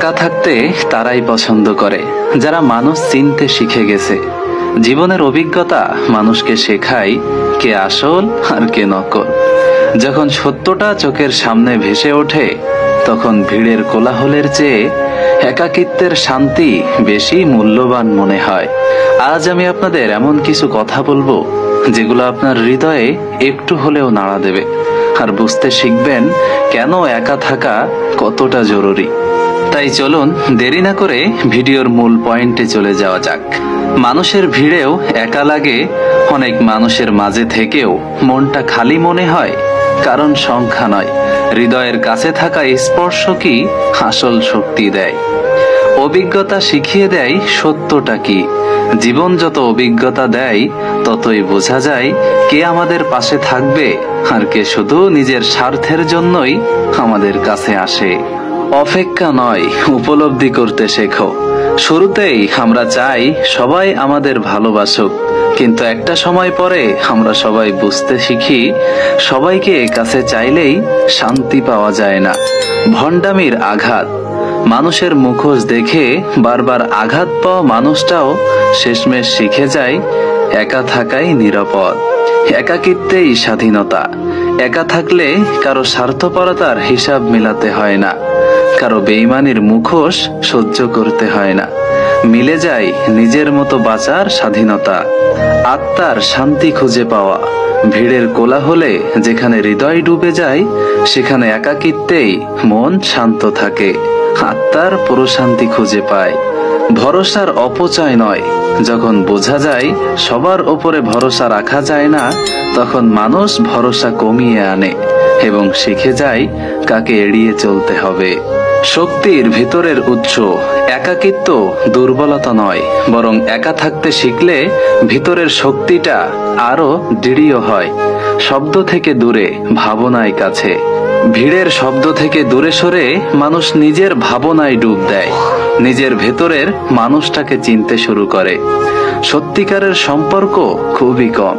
একা থাকতে তারাই পছন্দ করে যারা মানুষ চিনতে শিখে গেছে। জীবনের অভিজ্ঞতা মানুষকে শেখায় কে আসল আর কে নকল। যখন সত্যটা চোখের সামনে ভেসে ওঠে তখন ভিড়ের কোলাহলের চেয়ে একাকিত্বের শান্তি বেশি মূল্যবান মনে হয়। আজ আমি আপনাদের এমন কিছু কথা বলবো যেগুলো আপনার হৃদয়ে একটু হলেও নাড়া দেবে, আর বুঝতে শিখবেন কেন একা থাকা কতটা জরুরি। তাই চলুন দেরি না করে ভিডিওর মূল পয়েন্টে চলে যাওয়া যাক। মানুষের ভিড়েও একা লাগে, অনেক মানুষের মাঝে থেকেও মনটা খালি মনে হয়, কারণ সংখ্যা নয়, হৃদয়ের কাছে থাকা স্পর্শ কি আসল শক্তি দেয়। অভিজ্ঞতা শিখিয়ে দেয় সত্যটা কি। জীবন যত অভিজ্ঞতা দেয় ততই বোঝা যায় কে আমাদের পাশে থাকবে আর কে শুধু নিজের স্বার্থের জন্যই আমাদের কাছে আসে। অপেক্ষা নয়, উপলব্ধি করতে শেখো। শুরুতেই আমরা চাই সবাই আমাদের ভালোবাসুক, কিন্তু একটা সময় পরে আমরা সবাই বুঝতে শিখি সবাইকে কাছে চাইলেই শান্তি পাওয়া যায় না। ভণ্ডামির আঘাত। মানুষের মুখোশ দেখে বারবার আঘাত পাওয়া মানুষটাও শেষমেশ শিখে যায় একা থাকাই নিরাপদ। একাকিত্বেই স্বাধীনতা। একা থাকলে কারো স্বার্থপরতার হিসাব মিলাতে হয় না, কারো বেঈমানির মুখোশ সহ্য করতে হয় না। মিলে যায় নিজের মতো বাঁচার স্বাধীনতা। আত্মার শান্তি খুঁজে পাওয়া। ভিড়ের কোলাহলে যেখানে হৃদয় ডুবে যায় সেখানে একাকিত্বেই মন শান্ত থাকে, আত্মার প্রশান্তি খুঁজে পায়। ভরসার অপচয় নয়। যখন বোঝা যায় সবার ওপরে ভরসা রাখা যায় না তখন মানুষ ভরসা কমিয়ে আনে এবং শিখে যায় কাকে এড়িয়ে চলতে হবে। শক্তির ভিতরের উৎস। একাকিত্ব দুর্বলতা নয়, বরং একা থাকতে শিখলে ভিতরের শক্তিটা আরো দৃঢ় হয়। শব্দ থেকে দূরে, ভাবনায় কাছে। ভিড়ের শব্দ থেকে দূরে সরে মানুষ নিজের ভাবনায় ডুব দেয়, নিজের ভেতরের মানুষটাকে চিনতে শুরু করে। সত্যিকারের সম্পর্ক খুবই কম।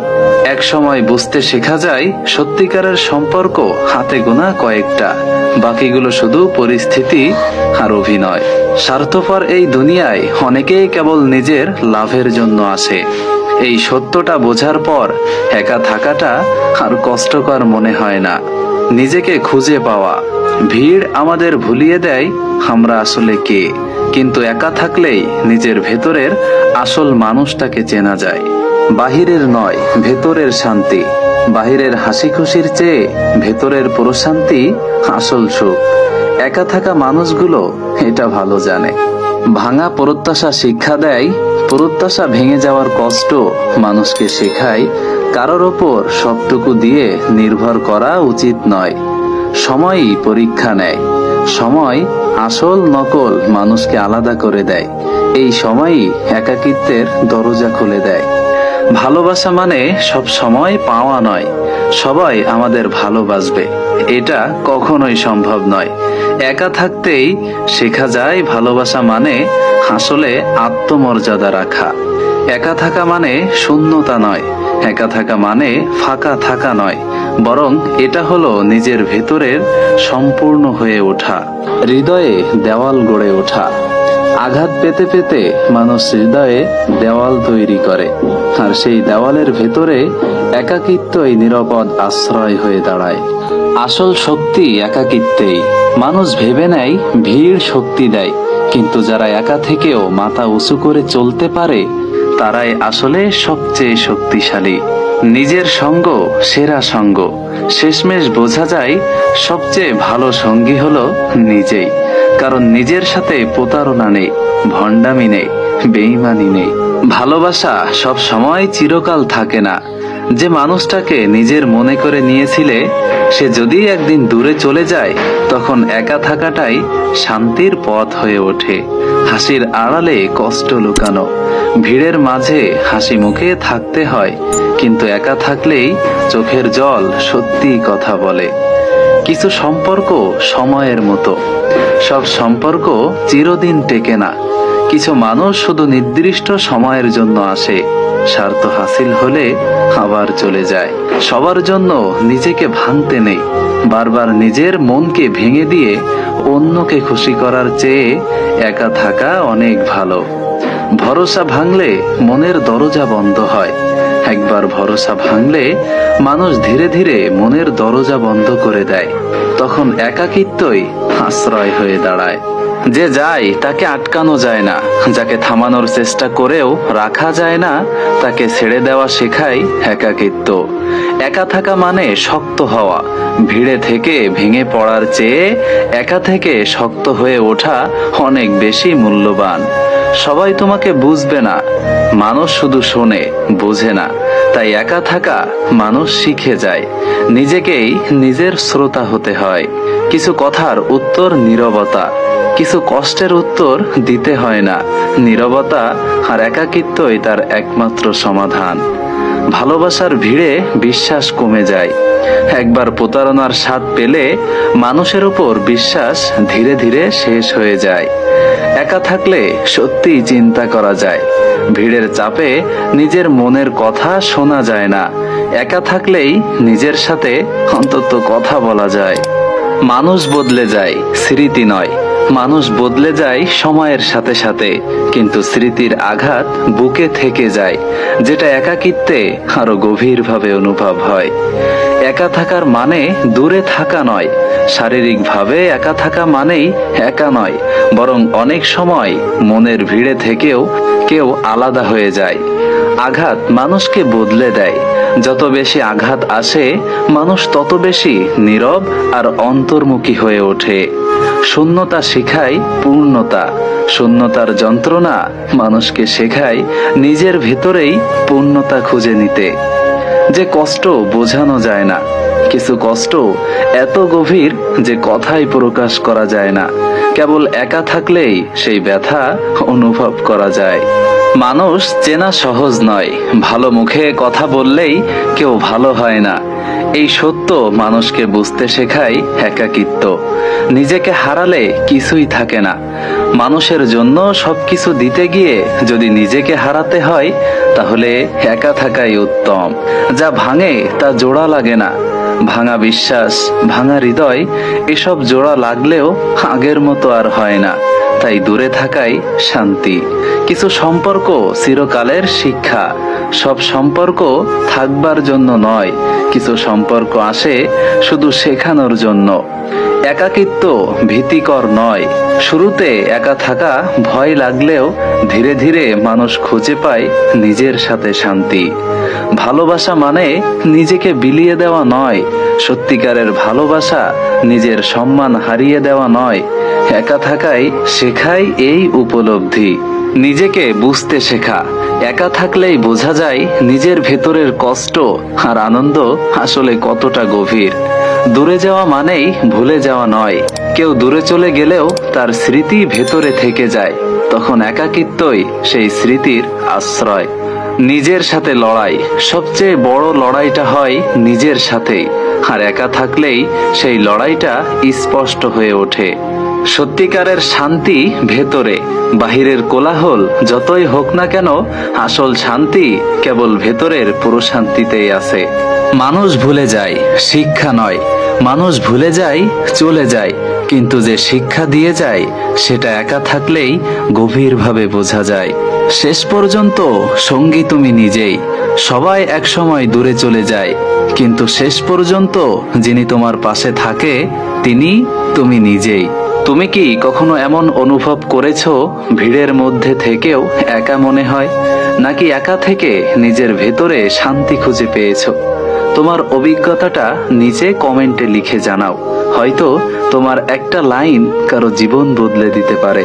এক সময় বুঝতে শেখা যায় সত্যিকারের সম্পর্ক হাতে গোনা কয়েকটা, বাকিগুলো শুধু পরিস্থিতি আর অভিনয়। স্বার্থপর এই দুনিয়ায় অনেকেই কেবল নিজের লাভের জন্য আসে। এই সত্যটা বোঝার পর একা থাকাটা আর কষ্টকর মনে হয় না। নিজেকে খুঁজে পাওয়া। ভিড় আমাদের ভুলিয়ে দেয় আমরা আসলে কে, কিন্তু একা থাকলেই নিজের ভেতরের আসল মানুষটাকে চেনা যায়। বাহিরের নয়, ভেতরের শান্তি। বাহিরের হাসি খুশির চেয়ে ভেতরের প্রশান্তি আসল সুখ। একা থাকা মানুষগুলো এটা ভালো জানে। ভাঙা প্রত্যাশা শিক্ষা দেয়। প্রত্যাশা ভেঙে যাওয়ার কষ্ট মানুষকে শেখায় কারোর ওপর সবটুকু দিয়ে নির্ভর করা উচিত নয়। সময়ই পরীক্ষা নেয়। সময় আসল নকল মানুষকে আলাদা করে দেয়। এই সময়ই একাকিত্বের দরজা খুলে দেয়। ভালোবাসা মানে সব সময় পাওয়া নয়। সবাই আমাদের ভালোবাসবে এটা কখনোই সম্ভব নয়। একা থাকতেই শেখা যায় ভালোবাসা মানে আসলে আত্মমর্যাদা রাখা। একা থাকা মানে শূন্যতা নয়, একা থাকা মানে ফাঁকা থাকা নয়, বরং এটা হলো নিজের ভেতরের সম্পূর্ণ হয়ে ওঠা। হৃদয়ে দেওয়াল গড়ে ওঠা। আঘাত পেতে পেতে মানুষ হৃদয়ে দেওয়াল তৈরি করে, আর সেই দেওয়ালের ভেতরে একাকিত্বই নিরাপদ আশ্রয় হয়ে দাঁড়ায়। আসল শক্তি একাকিত্বেই। মানুষ ভেবে নেয় ভিড় শক্তি দেয়, কিন্তু যারা একা থেকেও মাথা উঁচু করে চলতে পারে তারাই আসলে সবচেয়ে শক্তিশালী। নিজের সঙ্গ সেরা সঙ্গ। শেষমেশ বোঝা যায় সবচেয়ে ভালো সঙ্গী হলো নিজেই, কারণ নিজের সাথে প্রতারণা নেই, ভণ্ডামি নেই, বেঈমানি নেই। ভালোবাসা সব সময় চিরকাল থাকে না। যে মানুষটাকে নিজের মনে করে নিয়েছিলে সে যদি একদিন দূরে চলে যায় তখন একা থাকাটাই শান্তির পথ হয়ে ওঠে। হাসির আড়ালে কষ্ট লুকানো। ভিড়ের মাঝে হাসি মুখে থাকতে হয়, কিন্তু একা থাকলেই চোখের জল সত্যি কথা বলে। কিছু সম্পর্ক সময়ের মতো। সব সম্পর্ক চিরদিন টেকে না। কিছু মানুষ শুধু নির্দিষ্ট সময়ের জন্য আসে, স্বার্থ হাসিল হলে আবার চলে যায়। সবার জন্য নিজেকে ভাঙতে নেই, বারবার নিজের মনকে ভেঙে দিয়ে অন্যকে খুশি করার চেয়ে একা থাকা অনেক ভালো। ভরসা ভাঙলে মনের দরজা বন্ধ হয়। একবার ভরসা ভাঙলে মানুষ ধীরে ধীরে মনের দরজা বন্ধ করে দেয়। তখন একাকিত্বই আশ্রয় হয়ে দাঁড়ায়। যে যায় তাকে আটকানো যায় না, যাকে থামানোর চেষ্টা করেও রাখা যায় না, তাকে ছেড়ে দেওয়া শেখায় একাকিত্ব। একা থাকা মানে শক্ত হওয়া। ভিড়ে থেকে ভেঙে পড়ার চেয়ে একা থেকে শক্ত হয়ে ওঠা অনেক বেশি মূল্যবান। সবাই তোমাকে বুঝবে না, মানুষ শুধু শোনে, বোঝে না। তাই একা থাকা মানুষ শিখে যায়। নিজেকেই নিজের শ্রোতা হতে হয়। কিছু কথার উত্তর নীরবতা, কিছু কষ্টের উত্তর দিতে হয় না। নীরবতা আর একাকিত্বই তার একমাত্র সমাধান। ভালোবাসার ভিড়ে বিশ্বাস কমে যায়। একবার প্রতারণার স্বাদ পেলে মানুষের উপর বিশ্বাস ধীরে ধীরে শেষ হয়ে যায়। একা থাকলে সত্যিই চিন্তা করা যায়। ভিড়ের চাপে নিজের মনের কথা শোনা যায় না। একা থাকলেই নিজের সাথে অন্তত কথা বলা যায়। মানুষ বদলে যায়, স্মৃতি নয়। মানুষ বদলে যায় সময়ের সাথে সাথে, কিন্তু স্মৃতির আঘাত বুকে থেকে যায়, যেটা একাকিত্বে আরো গভীরভাবে অনুভব হয়। একা থাকার মানে দূরে থাকা নয়। শারীরিকভাবে একা থাকা মানেই একা নয়, বরং অনেক সময় মনের ভিড়ে থেকেও কেউ আলাদা হয়ে যায়। আঘাত মানুষকে বদলে দেয়। যত বেশি আঘাত আসে, মানুষ তত বেশি নীরব আর অন্তর্মুখী হয়ে ওঠে। শূন্যতা শেখায় পূর্ণতা। শূন্যতার যন্ত্রণা মানুষকে শেখায় নিজের ভেতরেই পূর্ণতা খুঁজে নিতে। যে কষ্ট বোঝানো যায় না, কিছু কষ্ট এত গভীর যে কথাই প্রকাশ করা যায় না। কেবল একা থাকলেই সেই ব্যথা অনুভব করা যায়। মানুষ চেনা সহজ নয়। ভালো মুখে কথা বললেই কেউ ভালো হয় না। এই সত্য মানুষকে বুঝতে শেখায় একাকিত্ব। নিজেকে হারালে কিছুই থাকে না। মানুষের জন্য সবকিছু দিতে গিয়ে যদি নিজেকে হারাতে হয়, তাহলে একা থাকাই উত্তম। যা ভাঙে তা জোড়া লাগে না। ভাঙা বিশ্বাস, ভাঙা হৃদয়, এসব জোড়া লাগলেও আগের মতো আর হয় না। তাই দূরে থাকাই শান্তি। কিছু সম্পর্ক চিরকালের শিক্ষা। সব সম্পর্ক থাকবার জন্য নয়। কিছু সম্পর্ক আসে শুধু শেখানোর জন্য। একাকিত্ব ভীতিকর নয়। শুরুতে একা থাকা ভয় লাগলেও ধীরে ধীরে মানুষ খুঁজে পায় নিজের সাথে শান্তি। ভালোবাসা মানে নিজেকে বিলিয়ে দেওয়া নয়। সত্যিকারের ভালোবাসা নিজের সম্মান হারিয়ে দেওয়া নয়। একা থাকাই শেখায় এই উপলব্ধি। নিজেকে বুঝতে শেখা। একা থাকলেই বোঝা যায় নিজের ভেতরের কষ্ট আর আনন্দ আসলে কতটা গভীর। দূরে যাওয়া মানেই ভুলে যাওয়া নয়। কেউ দূরে চলে গেলেও তার স্মৃতি ভেতরে থেকে যায়। তখন একাকিত্বই সেই স্মৃতির আশ্রয়। নিজের সাথে লড়াই। সবচেয়ে বড় লড়াইটা হয় নিজের সাথেই। আর একা থাকলেই সেই লড়াইটা স্পষ্ট হয়ে ওঠে। সত্যিকারের শান্তি ভেতরে। বাহিরের কোলাহল যতই হোক না কেন, আসল শান্তি কেবল ভেতরের প্রশান্তিতেই আছে। মানুষ ভুলে যায়, শিক্ষা নয়। মানুষ ভুলে যায়, চলে যায়, কিন্তু যে শিক্ষা দিয়ে যায় সেটা একা থাকলেই গভীরভাবে বোঝা যায়। শেষ পর্যন্ত সঙ্গী তুমি নিজেই। সবাই একসময় দূরে চলে যায়, কিন্তু শেষ পর্যন্ত যিনি তোমার পাশে থাকে তিনি তুমি নিজেই। তুমি কি কখনো এমন অনুভব করেছো ভিড়ের মধ্যে থেকেও একা মনে হয়, নাকি একা থেকে নিজের ভেতরে শান্তি খুঁজে পেয়েছো? তোমার অভিজ্ঞতাটা নিচে কমেন্টে লিখে জানাও। হয়তো তোমার একটা লাইন কারো জীবন বদলে দিতে পারে।